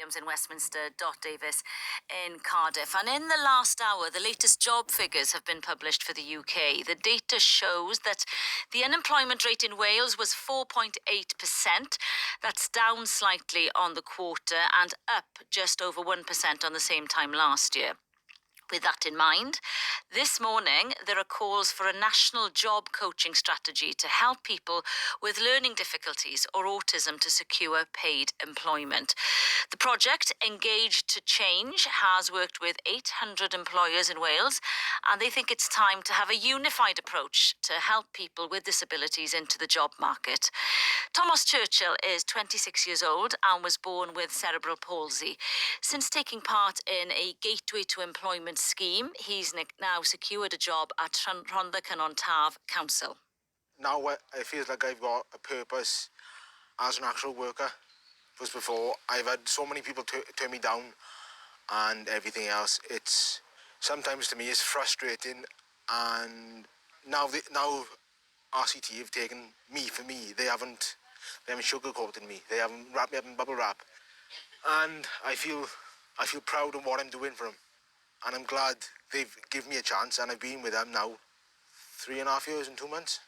in Westminster, Dot Davis in Cardiff. And in the last hour, the latest job figures have been published for the UK. The data shows that the unemployment rate in Wales was 4.8%. That's down slightly on the quarter and up just over 1% on the same time last year. With that in mind, this morning there are calls for a national job coaching strategy to help people with learning difficulties or autism to secure paid employment. The project, Engage to Change, has worked with 800 employers in Wales, and they think it's time to have a unified approach to help people with disabilities into the job market. Thomas Churchill is 26 years old and was born with cerebral palsy. Since taking part in a Gateway to Employment scheme, he's now secured a job at Rhondda Council. Now it feels like I've got a purpose as an actual worker. Because before, I've had so many people turn me down and everything else. It's sometimes to me it's frustrating, and now RCT have taken me for me. They haven't sugarcoated me. They haven't wrapped me up in bubble wrap, and I feel proud of what I'm doing for them, and I'm glad they've given me a chance. And I've been with them now 3.5 years and 2 months.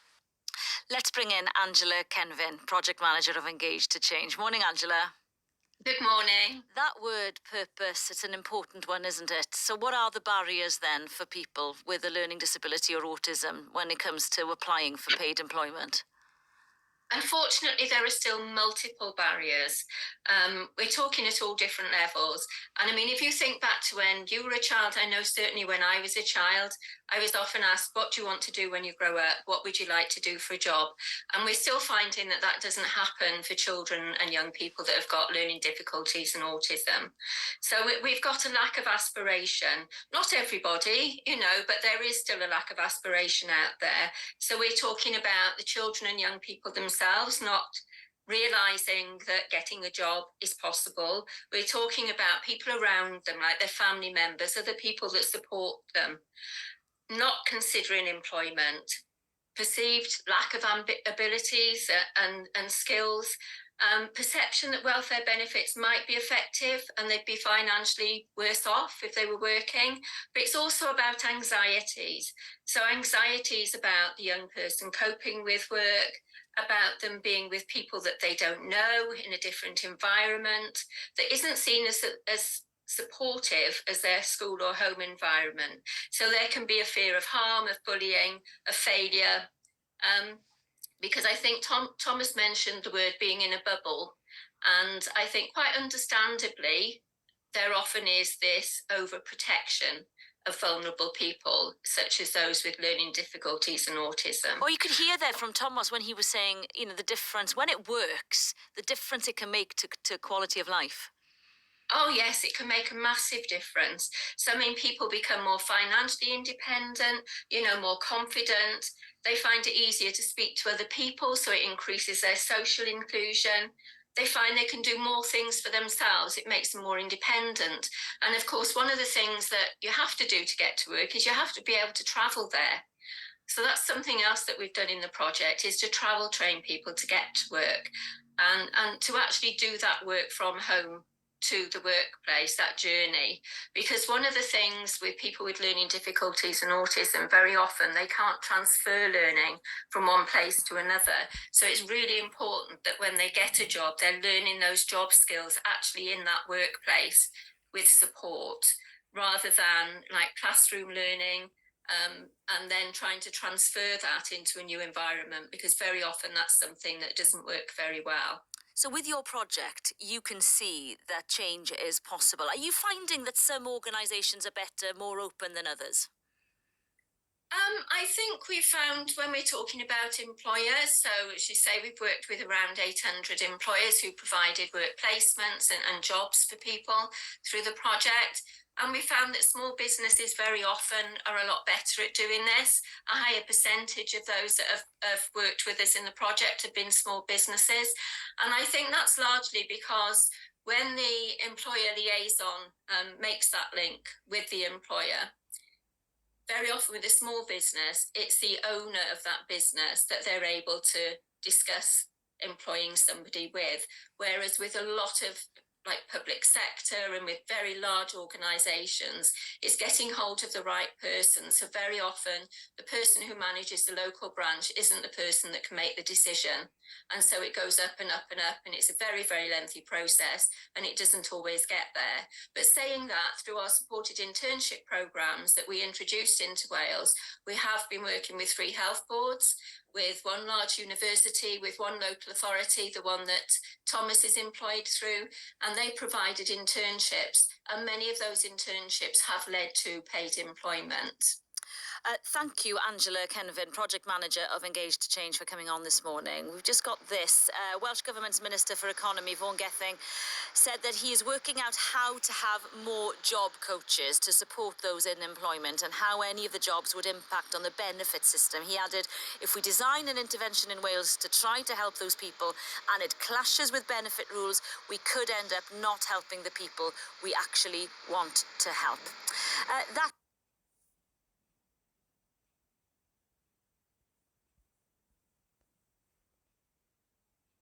Let's bring in Angela Kenvyn, Project Manager of Engage to Change. Morning, Angela. Good morning. That word, purpose, it's an important one, isn't it? So what are the barriers then for people with a learning disability or autism when it comes to applying for paid employment? Unfortunately, there are still multiple barriers. We're talking at all different levels. And I mean, if you think back to when you were a child, I know certainly when I was a child, I was often asked, what do you want to do when you grow up? What would you like to do for a job? And we're still finding that that doesn't happen for children and young people that have got learning difficulties and autism. So we've got a lack of aspiration. Not everybody, but there is still a lack of aspiration out there. So we're talking about the children and young people themselves not realizing that getting a job is possible. We're talking about people around them, like their family members, other people that support them, not considering employment, perceived lack of abilities and skills, perception that welfare benefits might be effective and they'd be financially worse off if they were working. But it's also about anxieties. So anxieties about the young person coping with work, about them being with people that they don't know in a different environment that isn't seen as supportive as their school or home environment. So there can be a fear of harm, of bullying, of failure. Because I think Thomas mentioned the word being in a bubble. And I think quite understandably, there often is this overprotection of vulnerable people, such as those with learning difficulties and autism. Or you could hear there from Thomas when he was saying, the difference, when it works, the difference it can make to quality of life. Oh, yes, it can make a massive difference. So, I mean, people become more financially independent, more confident. They find it easier to speak to other people, so it increases their social inclusion. They find they can do more things for themselves. It makes them more independent. And of course, one of the things that you have to do to get to work is you have to be able to travel there. So that's something else that we've done in the project, is to travel train people to get to work and to actually do that work from home to the workplace, that journey. Because one of the things with people with learning difficulties and autism, very often they can't transfer learning from one place to another. So it's really important that when they get a job, they're learning those job skills actually in that workplace with support, rather than like classroom learning and then trying to transfer that into a new environment, because very often that's something that doesn't work very well. So with your project, you can see that change is possible. Are you finding that some organisations are better, more open than others? I think we found when we're talking about employers, so as you say, we've worked with around 800 employers who provided work placements and jobs for people through the project. And we found that small businesses very often are a lot better at doing this. A higher percentage of those that have worked with us in the project have been small businesses. And I think that's largely because when the employer liaison makes that link with the employer, very often with a small business, it's the owner of that business that they're able to discuss employing somebody with. Whereas with a lot of like public sector and with very large organisations, it's getting hold of the right person. So very often the person who manages the local branch isn't the person that can make the decision. And so it goes up and up and up, and it's a very, very lengthy process, and it doesn't always get there. But saying that, through our supported internship programmes that we introduced into Wales, we have been working with 3 health boards, with one large university, with one local authority, the one that Thomas is employed through, and they provided internships, and many of those internships have led to paid employment. Thank you, Angela Kenvyn, Project Manager of Engage to Change, for coming on this morning. We've just got this. Welsh Government's Minister for Economy, Vaughan Gething, said that he is working out how to have more job coaches to support those in employment and how any of the jobs would impact on the benefit system. He added, if we design an intervention in Wales to try to help those people and it clashes with benefit rules, we could end up not helping the people we actually want to help. That